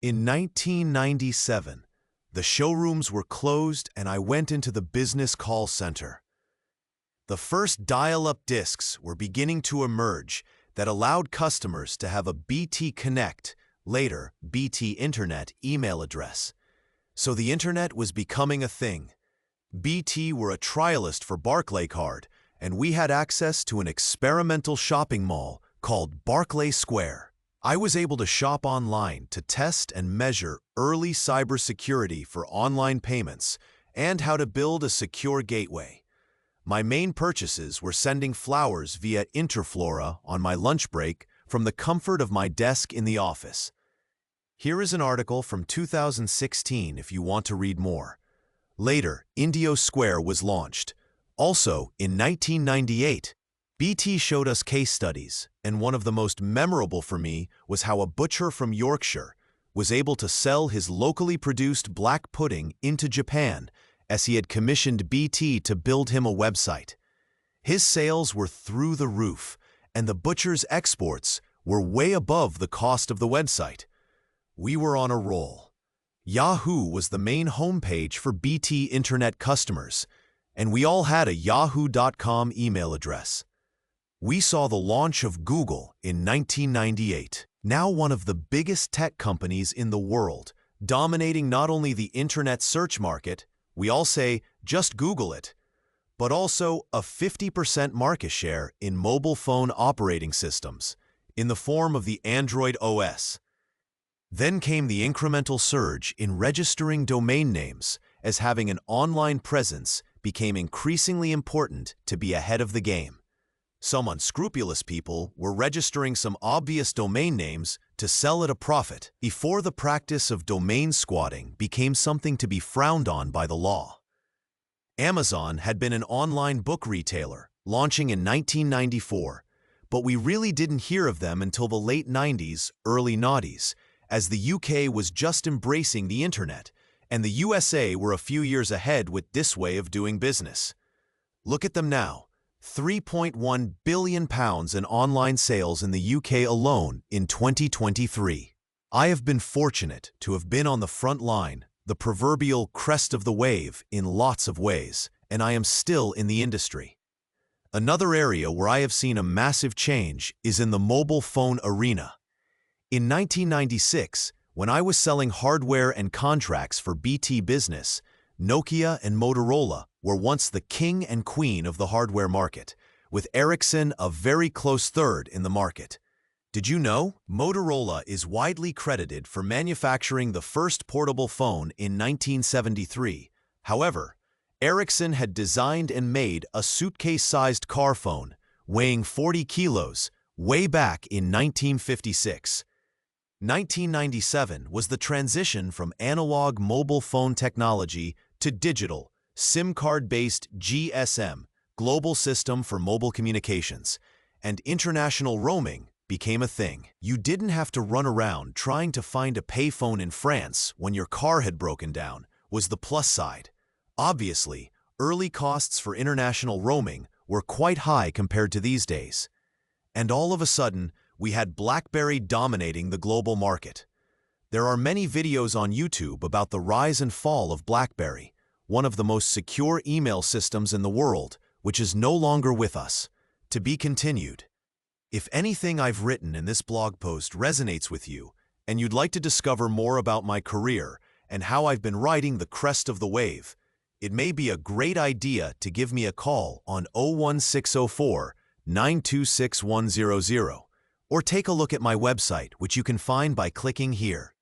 In 1997, the showrooms were closed and I went into the business call center. The first dial-up discs were beginning to emerge that allowed customers to have a BT Connect, later BT Internet, email address. So the internet was becoming a thing. BT were a trialist for Barclaycard, and we had access to an experimental shopping mall called Barclay Square. I was able to shop online to test and measure early cybersecurity for online payments and how to build a secure gateway. My main purchases were sending flowers via Interflora on my lunch break from the comfort of my desk in the office. Here is an article from 2016 if you want to read more. Later, Indio Square was launched. Also, in 1998, BT showed us case studies, and one of the most memorable for me was how a butcher from Yorkshire was able to sell his locally produced black pudding into Japan as he had commissioned BT to build him a website. His sales were through the roof, and the butcher's exports were way above the cost of the website. We were on a roll. Yahoo was the main homepage for BT Internet customers, and we all had a yahoo.com email address. We saw the launch of Google in 1998, now one of the biggest tech companies in the world, dominating not only the internet search market, we all say, just Google it, but also a 50% market share in mobile phone operating systems, in the form of the Android OS. Then came the incremental surge in registering domain names, as having an online presence became increasingly important to be ahead of the game. Some unscrupulous people were registering some obvious domain names to sell at a profit before the practice of domain squatting became something to be frowned on by the law. Amazon had been an online book retailer, launching in 1994, but we really didn't hear of them until the late 90s, early noughties, as the UK was just embracing the internet, and the USA were a few years ahead with this way of doing business. Look at them now. £3.1 billion in online sales in the UK alone in 2023. I have been fortunate to have been on the front line, the proverbial crest of the wave, in lots of ways, and I am still in the industry. Another area where I have seen a massive change is in the mobile phone arena. In 1996, when I was selling hardware and contracts for BT Business, Nokia and Motorola were once the king and queen of the hardware market, with Ericsson a very close third in the market. Did you know? Motorola is widely credited for manufacturing the first portable phone in 1973. However, Ericsson had designed and made a suitcase-sized car phone, weighing 40 kilos, way back in 1956. 1997 was the transition from analog mobile phone technology to digital, SIM card-based GSM, Global System for Mobile Communications, and international roaming became a thing. You didn't have to run around trying to find a payphone in France when your car had broken down, was the plus side. Obviously, early costs for international roaming were quite high compared to these days. And all of a sudden, we had BlackBerry dominating the global market. There are many videos on YouTube about the rise and fall of BlackBerry, one of the most secure email systems in the world, which is no longer with us. To be continued. If anything I've written in this blog post resonates with you, and you'd like to discover more about my career and how I've been riding the crest of the wave, it may be a great idea to give me a call on 01604 926 100, or take a look at my website, which you can find by clicking here.